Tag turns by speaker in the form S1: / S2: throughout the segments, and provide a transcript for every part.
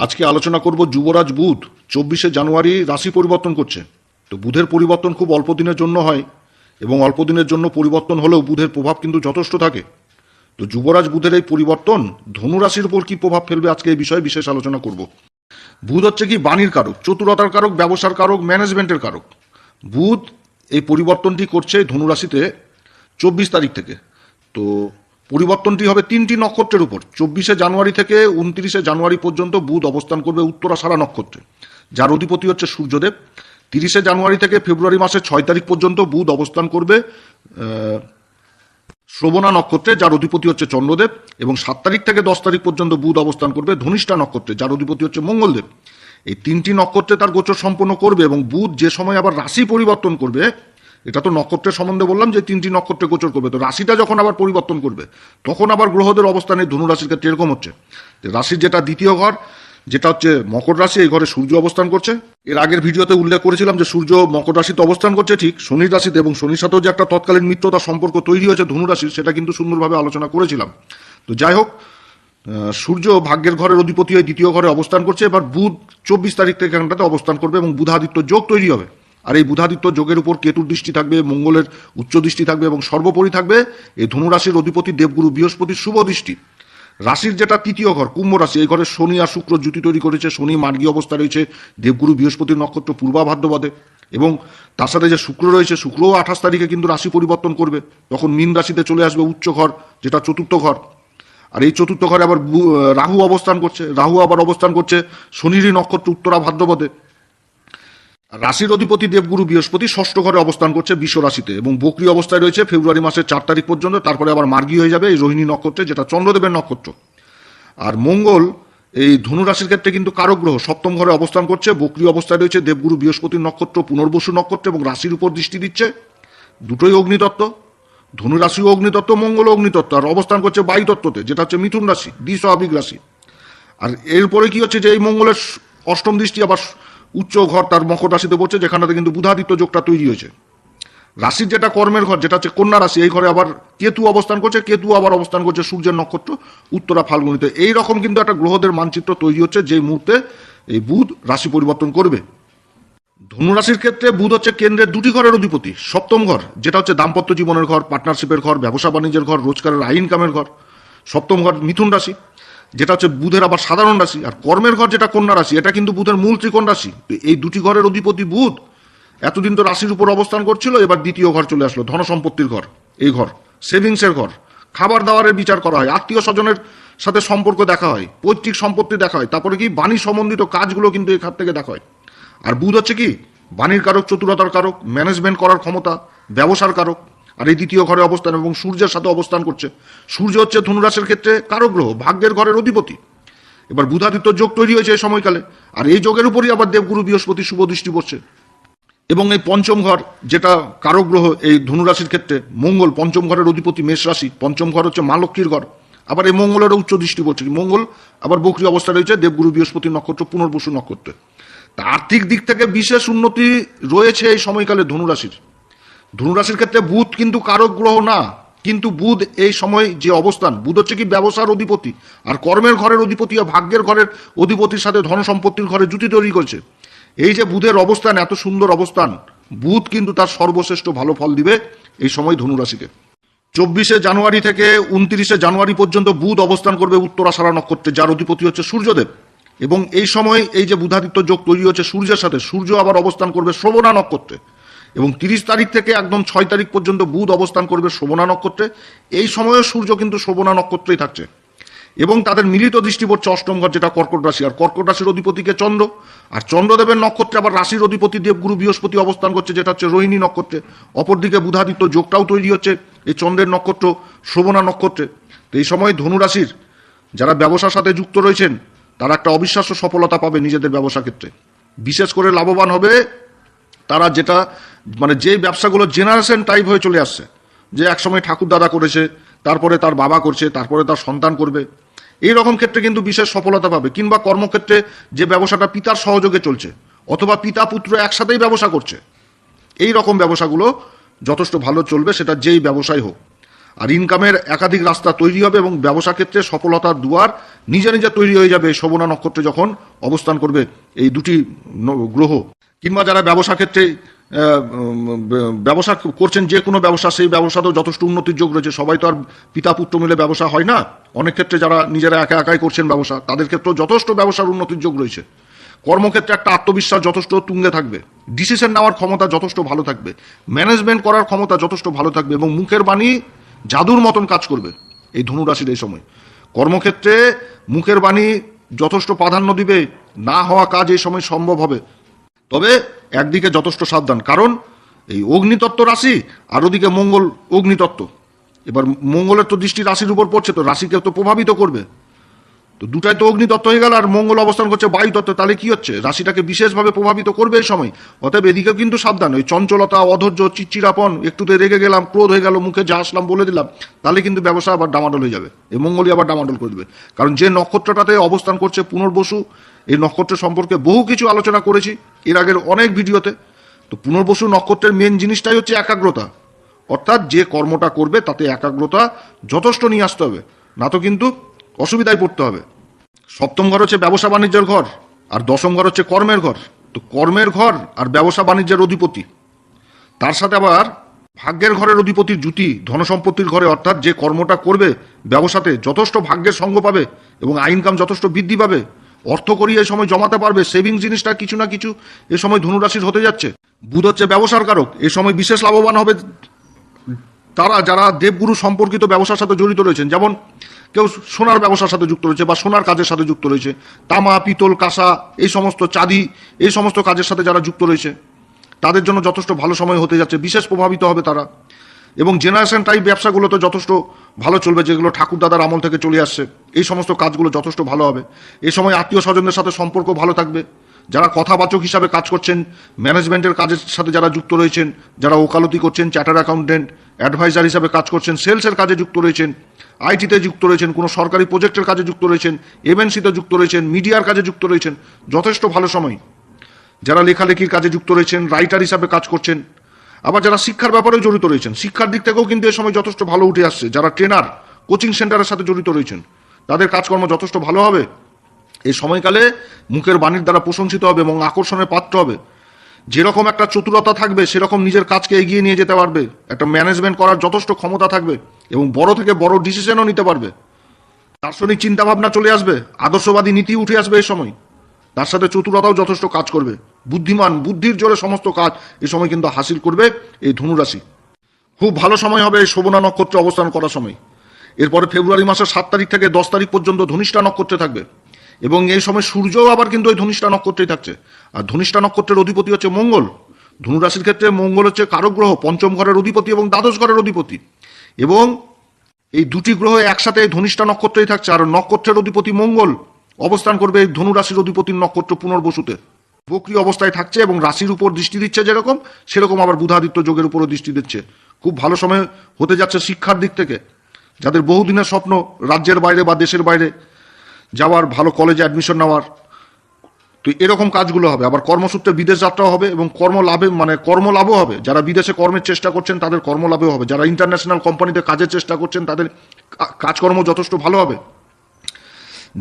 S1: আজকে আলোচনা করব যুবরাজ বুধ 24শে জানুয়ারি রাশি পরিবর্তন করছে। তো বুধের পরিবর্তন খুব অল্প দিনের জন্য হয় এবং অল্প দিনের জন্য পরিবর্তন হলেও বুধের প্রভাব কিন্তু যথেষ্ট থাকে। তো যুবরাজ বুধের এই পরিবর্তন ধনু রাশির উপর কি প্রভাব ফেলবে আজকে এই বিষয়ে বিশেষ আলোচনা করব। বুধ হচ্ছে কি বাণীর কারক, চতুরতার কারক, ব্যবসার কারক, ম্যানেজমেন্টের কারক। বুধ এই পরিবর্তনটি করছে ধনু রাশিতে 24 তারিখ থেকে। তো পরিবর্তনটি হবে 3টি নক্ষত্রের উপর। 24শে জানুয়ারি থেকে 29শে জানুয়ারি পর্যন্ত বুধ অবস্থান করবে উত্তরাষাঢ়া নক্ষত্রে, যার অধিপতি হচ্ছে সূর্যদেব। 30শে জানুয়ারি থেকে ফেব্রুয়ারি মাসের 6 তারিখ পর্যন্ত বুধ অবস্থান করবে শ্রবণা নক্ষত্রে, যার অধিপতি হচ্ছে চন্দ্রদেব। এবং 7 তারিখ থেকে 10 তারিখ পর্যন্ত বুধ অবস্থান করবে ধনিষ্ঠা নক্ষত্রে, যার অধিপতি হচ্ছে মঙ্গলদেব। এই 3টি নক্ষত্রে তার গোচর সম্পন্ন করবে এবং বুধ যে সময় আবার রাশি পরিবর্তন করবে, এটা তো নক্ষত্রের সম্বন্ধে বললাম যে 3টি নক্ষত্রে গোচর করবে, তো রাশিটা যখন আবার পরিবর্তন করবে তখন আবার গ্রহদের অবস্থানে ধনু রাশির ক্ষেত্রে এরকম হচ্ছে। রাশির যেটা দ্বিতীয় ঘর, যেটা হচ্ছে মকর রাশি, এই ঘরে সূর্য অবস্থান করছে। এর আগের ভিডিওতে উল্লেখ করেছিলাম যে সূর্য মকর রাশিতে অবস্থান করছে ঠিক শনির রাশিতে, এবং শনির সাথেও যে একটা তৎকালীন মিত্রতা সম্পর্ক তৈরি হয়েছে ধনু রাশির, সেটা কিন্তু সুন্দরভাবে আলোচনা করেছিলাম। তো যাই হোক, সূর্য ভাগ্যের ঘরের অধিপতি হয়ে দ্বিতীয় ঘরে অবস্থান করছে। এবার বুধ 24 তারিখ থেকে এখানটাতে অবস্থান করবে এবং বুধাদিত্য যোগ তৈরি হবে। আর এই বুধাদিত্য যোগের উপর কেতুর দৃষ্টি থাকবে, মঙ্গলের উচ্চ দৃষ্টি থাকবে এবং সর্বোপরি থাকবে এই ধনু রাশির অধিপতি দেবগুরু বৃহস্পতির শুভ দৃষ্টি। রাশির যেটা তৃতীয় ঘর কুম্ভ রাশি, এই ঘরে শনি আর শুক্র জুতি তৈরি করেছে। শনি মার্গী অবস্থা রয়েছে দেবগুরু বৃহস্পতির নক্ষত্র পূর্বা ভাদ্রপদে, এবং তার সাথে যে শুক্র রয়েছে, শুক্রও 28 তারিখে কিন্তু রাশি পরিবর্তন করবে, তখন মীন রাশিতে চলে আসবে উচ্চ ঘর, যেটা চতুর্থ ঘর। আর এই চতুর্থ ঘরে আবার রাহু অবস্থান করছে। রাহু আবার অবস্থান করছে শনিরই নক্ষত্র উত্তরা ভাদ্রপদে। রাশির অধিপতি দেবগুরু বৃহস্পতি ষষ্ঠ ঘরে অবস্থান করছে বৃষ রাশিতে এবং বক্রী অবস্থায় রয়েছে ফেব্রুয়ারি মাসের 4 তারিখ পর্যন্ত। তারপরে আবার মার্গী হয়ে যাবে এই রোহিণী নক্ষত্রে, যেটা চন্দ্রদেবের নক্ষত্র। আর মঙ্গল এই ধনু রাশির ক্ষেত্রে কিন্তু কারক গ্রহ, সপ্তম ঘরে অবস্থান করছে, বক্রী অবস্থায় রয়েছে দেবগুরু বৃহস্পতির নক্ষত্র পুনর্বসু নক্ষত্র, এবং রাশির উপর দৃষ্টি দিচ্ছে। দুটোই অগ্নিতত্ত্ব, ধনু রাশিও অগ্নিতত্ত্ব, মঙ্গল অগ্নিতত্ত্ব। আর অবস্থান করছে বায়ুতত্ত্বতে, যেটা হচ্ছে মিথুন রাশি, দ্বিস্বাভাবিক রাশি। আর এরপরে কি হচ্ছে যে এই মঙ্গলের অষ্টম দৃষ্টি আবার উচ্চ ঘর তার মকর রাশিতে পড়ছে, যেখানটাতে কিন্তু বুধাদিত্য যোগটা তৈরি হয়েছে। রাশির যেটা কর্মের ঘর, যেটা হচ্ছে কন্যা রাশি, এই ঘরে আবার কেতু অবস্থান করছে। কেতু আবার অবস্থান করছে সূর্যের নক্ষত্র উত্তরা ফাল্গুনিতে। এইরকম কিন্তু একটা গ্রহদের মানচিত্র তৈরি হচ্ছে যে মুহূর্তে এই বুধ রাশি পরিবর্তন করবে। ধনু রাশির ক্ষেত্রে বুধ হচ্ছে কেন্দ্রের 2টি ঘরের অধিপতি। সপ্তম ঘর, যেটা হচ্ছে দাম্পত্য জীবনের ঘর, পার্টনারশিপের ঘর, ব্যবসা বাণিজ্যের ঘর, রোজগারের আয় ইনকামের ঘর। সপ্তম ঘর মিথুন রাশি, যেটা হচ্ছে বুধের আবার সাধারণ রাশি। আর কর্মের ঘর যেটা কন্যা রাশি, এটা কিন্তু বুধের মূল ত্রিকোণ রাশি। এই 2টি ঘরের অধিপতি বুধ এতদিন তো রাশির উপর অবস্থান করছিল, এবার দ্বিতীয় ঘর চলে আসলো, ধন সম্পত্তির ঘর। এই ঘর সেভিংসের ঘর, খাবার দাবারের বিচার করা হয়, আত্মীয় স্বজনের সাথে সম্পর্ক দেখা হয়, পৈতৃক সম্পত্তি দেখা হয়, তারপরে কি বাণী সম্বন্ধিত কাজগুলো কিন্তু এখান থেকে দেখা হয়। আর বুধ হচ্ছে কি বাণীর কারক, চতুরতার কারক, ম্যানেজমেন্ট করার ক্ষমতা, ব্যবসার কারক। আর এই দ্বিতীয় ঘরে অবস্থান এবং সূর্যের সাথে অবস্থান করছে। সূর্য হচ্ছে ধনুরাশির ক্ষেত্রে কারক গ্রহ, ভাগ্যের ঘরের অধিপতি। এবার বুধাদিত্য যোগ তৈরি হয়েছে এই সময়কালে, আর এই যোগের উপরই আবার দেবগুরু বৃহস্পতি শুভ দৃষ্টি পড়ছে। এবং এই পঞ্চম ঘর, যেটা কারক গ্রহ এই ধনুরাশির ক্ষেত্রে মঙ্গল, পঞ্চম ঘরের অধিপতি মেষ রাশি, পঞ্চম ঘর হচ্ছে মা লক্ষ্মীর ঘর। আবার এই মঙ্গলের উচ্চ দৃষ্টি পড়ছে। মঙ্গল আবার বক্রী অবস্থা রয়েছে দেবগুরু বৃহস্পতির নক্ষত্র পুনর্বসু নক্ষত্রে। তা আর্থিক দিক থেকে বিশেষ উন্নতি রয়েছে এই সময়কালে ধনুরাশির। ধনুরাশির ক্ষেত্রে বুধ কিন্তু কারক গ্রহ না, কিন্তু বুধ এই সময় যে অবস্থান, বুধ হচ্ছে কি ব্যবসার অধিপতি আর কর্মের ঘরের অধিপতি আর ভাগ্যের ঘরের অধিপতির সাথে ধন সম্পত্তির ঘরে জুতি তৈরি করছে। এই যে বুধের অবস্থান, এত সুন্দর অবস্থান, বুধ কিন্তু তার সর্বশ্রেষ্ঠ ভালো ফল দিবে এই সময় ধনুরাশিকে। 24শে জানুয়ারি থেকে 29শে জানুয়ারি পর্যন্ত বুধ অবস্থান করবে উত্তরাষাঢ়া নক্ষত্রে, যার অধিপতি হচ্ছে সূর্যদেব। এবং এই সময় এই যে বুধাদিত্য যোগ তৈরি হচ্ছে সূর্যের সাথে, সূর্য আবার অবস্থান করবে শ্রবণা নক্ষত্রে। এবং 30 তারিখ থেকে একদম 6 তারিখ পর্যন্ত বুধ অবস্থান করবে শ্রবণা নক্ষত্রে। এই সময়ে সূর্য কিন্তু শ্রবণা নক্ষত্রেই থাকছে এবং তাদের মিলিত দৃষ্টি পড়ছে অষ্টম ঘর, যেটা কর্কট রাশি। আর কর্কট রাশির অধিপতিকে চন্দ্র, আর চন্দ্রদেবের নক্ষত্রে আবার রাশির অধিপতি দেবগুরু বৃহস্পতি অবস্থান করছে, যেটা হচ্ছে রোহিণী নক্ষত্রে। অপরদিকে বুধাদিত্য যোগটাও তৈরি হচ্ছে এই চন্দ্রের নক্ষত্র শ্রবণা নক্ষত্রে। তো এই সময় ধনুরাশির যারা ব্যবসার সাথে যুক্ত রয়েছেন, তারা একটা অবিশ্বাস্য সফলতা পাবে নিজেদের ব্যবসা ক্ষেত্রে। বিশেষ করে লাভবান হবে তারা, যেটা মানে যে ব্যবসাগুলো জেনারেশন টাইপ হয়ে চলে আসছে, যে একসময় ঠাকুর দাদা করেছে, তারপরে তার বাবা করছে, তারপরে তার সন্তান করবে, এই রকম ক্ষেত্রে কিন্তু বিশেষ সফলতা পাবে। কিংবা কর্মক্ষেত্রে যে ব্যবসাটা পিতার সহযোগে চলছে, অথবা পিতা পুত্র একসাথেই ব্যবসা করছে, এই রকম ব্যবসাগুলো যথেষ্ট ভালো চলবে, সেটা যেই ব্যবসায় হোক। আর ইনকামের একাধিক রাস্তা তৈরি হবে এবং ব্যবসা ক্ষেত্রে সফলতার দুয়ার নিজে নিজে তৈরি হয়ে যাবে শোভনা নক্ষত্রে যখন অবস্থান করবে এই দুটি গ্রহ। কিংবা যারা ব্যবসা ক্ষেত্রে ব্যবসা করছেন, যে কোনো ব্যবসা, সেই ব্যবসাতেও যথেষ্ট উন্নতির যোগ রয়েছে। সবাই তো আর পিতা পুত্র মিলে ব্যবসা হয় না, অনেক ক্ষেত্রে যারা নিজেরা একা একাই করছেন ব্যবসা, তাদের ক্ষেত্রেও যথেষ্ট ব্যবসার উন্নতির যোগ রয়েছে। কর্মক্ষেত্রে একটা আত্মবিশ্বাস যথেষ্ট তুঙ্গে থাকবে, ডিসিশন নেওয়ার ক্ষমতা যথেষ্ট ভালো থাকবে, ম্যানেজমেন্ট করার ক্ষমতা যথেষ্ট ভালো থাকবে এবং মুখের বাণী জাদুর মতন কাজ করবে এই ধনুরাশির এই সময়। কর্মক্ষেত্রে মুখের বাণী যথেষ্ট প্রাধান্য দিবে, না হওয়া কাজ এই সময় সম্ভব হবে। তবে একদিকে যথেষ্ট সাবধান, কারণ এই অগ্নিতত্ত্ব রাশি আর ওদিকে মঙ্গল অগ্নিতত্ত্ব। এবার মঙ্গলের তো দৃষ্টি রাশির উপর পড়ছে, তো রাশিকে তো প্রভাবিত করবে। তো দুটাই তো অগ্নিতত্ত্ব হয়ে গেল, আর মঙ্গল অবস্থান করছে বায়ুতত্ত্ব, তাহলে কি হচ্ছে, রাশিটাকে বিশেষভাবে প্রভাবিত করবে এই সময়। অতএব এদিকেও কিন্তু সাবধান, ওই চঞ্চলতা, অধৈর্য, চিড়চিড়াপন, একটুতে রেগে গেলাম, ক্রোধ হয়ে গেল, মুখে যা আসলাম বলে দিলাম, তাহলে কিন্তু ব্যবসা আবার ডামাডোল হয়ে যাবে। এই মঙ্গলই আবার ডামাডোল করে দেবে। কারণ যে নক্ষত্রটাতে অবস্থান করছে পুনর্বসু, এই নক্ষত্র সম্পর্কে বহু কিছু আলোচনা করেছি এর আগের অনেক ভিডিওতে। তো পুনর্বসু নক্ষত্রের মেন জিনিসটাই হচ্ছে একাগ্রতা, অর্থাৎ যে কর্মটা করবে তাতে একাগ্রতা যথেষ্ট নিয়ে আসতে হবে, না তো কিন্তু অসুবিধায় পড়তে হবে। সপ্তম ঘর হচ্ছে ব্যবসা বাণিজ্যের ঘর, আর দশম ঘর হচ্ছে কর্মের ঘর। তো কর্মের ঘর আর ব্যবসা বাণিজ্যের অধিপতি, তার সাথে আবার ভাগ্যের ঘরের অধিপতির জুতি ধনসম্পত্তির ঘরে, অর্থাৎ যে কর্মটা করবে ব্যবসাতে যথেষ্ট ভাগ্যের সঙ্গ পাবে এবং ইনকাম যথেষ্ট বৃদ্ধি পাবে, অর্থ করি এই সময় জমাতে পারবে, সেভিং জিনিসটা কিছু না কিছু এ সময় ধনুরাশির হতে যাচ্ছে। বুধ হচ্ছে ব্যবসার কারক, এ সময় বিশেষ লাভবান হবে তারা যারা দেবগুরু সম্পর্কিত ব্যবসার সাথে জড়িত রয়েছেন। যেমন কেউ সোনার ব্যবসার সাথে যুক্ত রয়েছে বা সোনার কাজের সাথে যুক্ত রয়েছে, তামা, পিতল, কাঁসা, এই সমস্ত চাঁদি, এই সমস্ত কাজের সাথে যারা যুক্ত রয়েছে, তাদের জন্য যথেষ্ট ভালো সময় হতে যাচ্ছে, বিশেষ প্রভাবিত হবে তারা। এবং জেনারেশন টাইপ ব্যবসাগুলো তো যথেষ্ট ভালো চলবে, যেগুলো ঠাকুর দাদার আমল থেকে চলে আসছে, এই সমস্ত কাজগুলো যথেষ্ট ভালো হবে। এই সময় আত্মীয় স্বজনদের সাথে সম্পর্ক ভালো থাকবে। যারা কথাবাচক হিসাবে কাজ করছেন, ম্যানেজমেন্টের কাজের সাথে যারা যুক্ত রয়েছেন, যারা ওকালতি করছেন, চার্টার্ড অ্যাকাউন্টেন্ট, অ্যাডভাইজার হিসাবে কাজ করছেন, সেলসের কাজে যুক্ত রয়েছেন, আইটিতে যুক্ত রয়েছেন, কোনো সরকারি প্রজেক্টের কাজে যুক্ত রয়েছেন, এমএনসিতে যুক্ত রয়েছেন, মিডিয়ার কাজে যুক্ত রয়েছেন, যথেষ্ট ভালো সময়। যারা লেখালেখির কাজে যুক্ত রয়েছেন, রাইটার হিসাবে কাজ করছেন, আবার যারা শিক্ষার ব্যাপারেও জড়িত রয়েছেন, শিক্ষার দিক থেকেও কিন্তু এ সময় যথেষ্ট ভালো উঠে আসছে। যারা ট্রেনার, কোচিং সেন্টারের সাথে জড়িত রয়েছেন, তাদের কাজকর্ম যথেষ্ট ভালো হবে। এই সময়কালে মুখের বাণীর দ্বারা প্রশংসিত হবে এবং আকর্ষণের পাত্র হবে। যেরকম একটা চতুরতা থাকবে, সেরকম নিজের কাজকে এগিয়ে নিয়ে যেতে পারবে, একটা ম্যানেজমেন্ট করার যথেষ্ট ক্ষমতা থাকবে এবং বড় থেকে বড় ডিসিশনও নিতে পারবে। দার্শনিক চিন্তাভাবনা চলে আসবে, আদর্শবাদী নীতি উঠে আসবে এই সময়। তার সাথে চতুরতাও যথেষ্ট কাজ করবে, বুদ্ধিমান, বুদ্ধির জোরে সমস্ত কাজ এই সময় কিন্তু হাসিল করবে এই ধনুরাশি। খুব ভালো সময় হবে এই শোভনা নক্ষত্রে অবস্থান করার সময়। এরপরে ফেব্রুয়ারি মাসের 7 তারিখ থেকে 10 তারিখ পর্যন্ত ধনিষ্ঠা নক্ষত্রে থাকবে এবং এই সময় সূর্যও আবার কিন্তু ওই ধনিষ্ঠা নক্ষত্রেই থাকছে। আর ধনিষ্ঠা নক্ষত্রের অধিপতি হচ্ছে মঙ্গল। ধনুরাশির ক্ষেত্রে মঙ্গল হচ্ছে কারক গ্রহ, পঞ্চম ঘরের অধিপতি এবং দ্বাদশ ঘরের অধিপতি। এবং এই দুটি গ্রহ একসাথে ধনিষ্ঠা নক্ষত্রেই থাকছে, আর নক্ষত্রের অধিপতি মঙ্গল অবস্থান করবে এই ধনুরাশির অধিপতির নক্ষত্র পুনর্বসুতে। বক্রী অবস্থায় থাকছে এবং রাশির উপর দৃষ্টি দিচ্ছে, যেরকম সেরকম আবার বুধাদিত্য যোগের উপরও দৃষ্টি দিচ্ছে। খুব ভালো সময় হতে যাচ্ছে শিক্ষার দিক থেকে। যাদের বহুদিনের স্বপ্ন রাজ্যের বাইরে বা দেশের বাইরে যাওয়ার, ভালো কলেজে অ্যাডমিশন নেওয়ার, তো এরকম কাজগুলো হবে। আবার কর্মসূত্রে বিদেশ যাত্রাও হবে এবং কর্মলাভও হবে। যারা বিদেশে কর্মের চেষ্টা করছেন তাদের কর্মলাভও হবে। যারা ইন্টারন্যাশনাল কোম্পানিতে কাজের চেষ্টা করছেন তাদের কাজকর্ম যথেষ্ট ভালো হবে।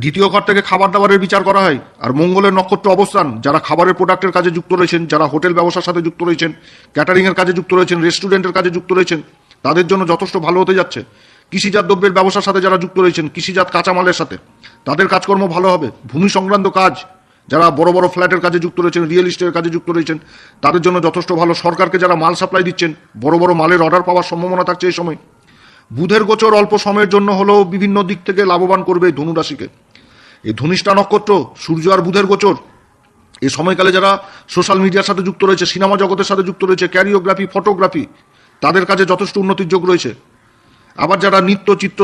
S1: দ্বিতীয় ঘর থেকে খাবার দাবারের বিচার করা হয়, আর মঙ্গলের নক্ষত্র অবস্থান যারা খাবারের প্রোডাক্টের কাজে যুক্ত রয়েছেন, যারা হোটেল ব্যবসার সাথে যুক্ত রয়েছেন, ক্যাটারিংয়ের কাজে যুক্ত রয়েছেন, রেস্টুরেন্টের কাজে যুক্ত রয়েছেন, তাদের জন্য যথেষ্ট ভালো হতে যাচ্ছে। কৃষিজাত দ্রব্যের ব্যবসার সাথে যারা যুক্ত রয়েছেন, কৃষিজাত কাঁচামালের সাথে, তাদের কাজকর্ম ভালো হবে। ভূমি সংক্রান্ত কাজ, যারা বড় বড় ফ্ল্যাটের কাজে যুক্ত রয়েছেন, রিয়েল এস্টেটের কাজে যুক্ত রয়েছেন, তাদের জন্য যথেষ্ট ভালো। সরকারকে যারা মাল সাপ্লাই দিচ্ছেন, বড় বড় মালের অর্ডার পাওয়ার সম্ভাবনা থাকছে এই সময়। বুধের গোচর অল্প সময়ের জন্য হলেও বিভিন্ন দিক থেকে লাভবান করবে এই ধনুরাশিকে। এই ধনিষ্ঠা নক্ষত্র, সূর্য আর বুধের গোচর, এই সময়কালে যারা সোশ্যাল মিডিয়ার সাথে যুক্ত রয়েছে, সিনেমা জগতের সাথে যুক্ত রয়েছে, ক্যারিওগ্রাফি, ফটোগ্রাফি, তাদের কাজে যথেষ্ট উন্নতির যোগ রয়েছে। আবার যারা নৃত্য, চিত্র,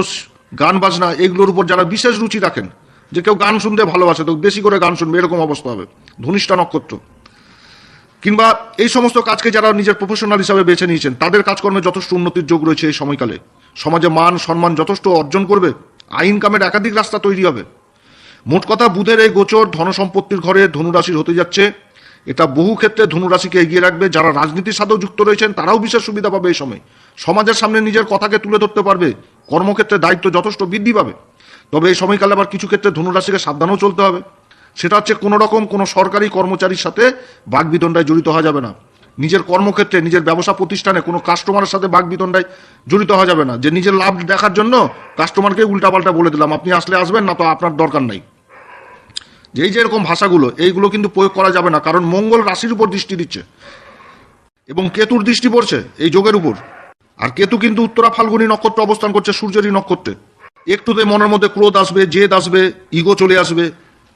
S1: গান বাজনা এগুলোর উপর যারা বিশেষ রুচি রাখেন, যে কেউ গান শুনতে ভালোবাসে তো বেশি করে গান শুনবে, এরকম অবস্থা হবে ধনিষ্ঠা নক্ষত্র। কিংবা এই সমস্ত কাজকে যারা নিজের প্রফেশনাল হিসাবে বেছে নিয়েছেন, তাদের কাজকর্মে যথেষ্ট উন্নতির যোগ রয়েছে এই সময়কালে। সমাজে মান সম্মান যথেষ্ট অর্জন করবে, ইনকামের একাধিক রাস্তা তৈরি হবে। মোট কথা, বুধের এই গোচর ধনসম্পত্তির ঘরে ধনুরাশির হতে যাচ্ছে এটা বহু ক্ষেত্রে ধনুরাশিকে এগিয়ে রাখবে। যারা রাজনীতির সাথেও যুক্ত রয়েছেন তারাও বিশেষ সুবিধা পাবে এই সময়। সমাজের সামনে নিজের কথাকে তুলে ধরতে পারবে, কর্মক্ষেত্রে দায়িত্ব যথেষ্ট বৃদ্ধি পাবে। তবে এই সময়কালে আবার কিছু ক্ষেত্রে ধনুরাশিকে সাবধানেও চলতে হবে। সেটা হচ্ছে কোনো রকম কোনো সরকারি কর্মচারীর সাথে বাগবিতণ্ডায় জড়িত হওয়া যাবে না। নিজের কর্মক্ষেত্রে, নিজের ব্যবসা প্রতিষ্ঠানে কোনো কাস্টমারের সাথে বাগবিতণ্ডায় জড়িত হওয়া যাবে না, যে নিজের লাভ দেখার জন্য কাস্টমারকে উল্টাপাল্টা বলে দিলাম, আপনি আসলে আসবেন, না তো আপনার দরকার নাই। যেই যে এরকম ভাষাগুলো, এইগুলো কিন্তু প্রয়োগ করা যাবে না, কারণ মঙ্গল রাশির উপর দৃষ্টি দিচ্ছে এবং কেতুর দৃষ্টি পড়ছে এই যোগের উপর। আর কেতু কিন্তু উত্তরা ফাল্গুনী নক্ষত্র অবস্থান করছে, সূর্যেরই নক্ষত্রে। একটুতে মনের মধ্যে ক্রোধ আসবে, জেদ আসবে, ইগো চলে আসবে,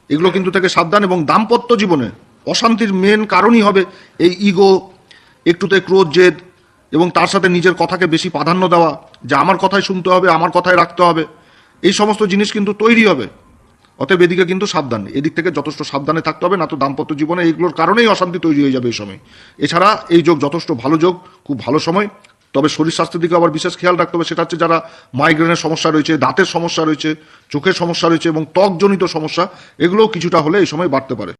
S1: এগুলো কিন্তু থেকে সাবধান। এবং দাম্পত্য জীবনে অশান্তির মেন কারণই হবে এই ইগো, একটুতে ক্রোধ, জেদ, এবং তার সাথে নিজের কথাকে বেশি প্রাধান্য দেওয়া, যে আমার কথাই শুনতে হবে, আমার কথাই রাখতে হবে, এই সমস্ত জিনিস কিন্তু তৈরি হবে। অতএব এদিকে কিন্তু সাবধান, এদিক থেকে যথেষ্ট সাবধানে থাকতে হবে, না তো দাম্পত্য জীবনে এইগুলোর কারণেই অশান্তি তৈরি হয়ে যাবে এই সময়। এছাড়া এই যোগ যথেষ্ট ভালো যোগ, খুব ভালো সময়। তবে শরীর স্বাস্থ্যের দিকে আবার বিশেষ খেয়াল রাখতে হবে। সেটা হচ্ছে যারা মাইগ্রেনের সমস্যা রয়েছে, দাঁতের সমস্যা রয়েছে, চোখের সমস্যা রয়েছে এবং ত্বকজনিত সমস্যা, এগুলোও কিছুটা হলে এই সময় বাড়তে পারে।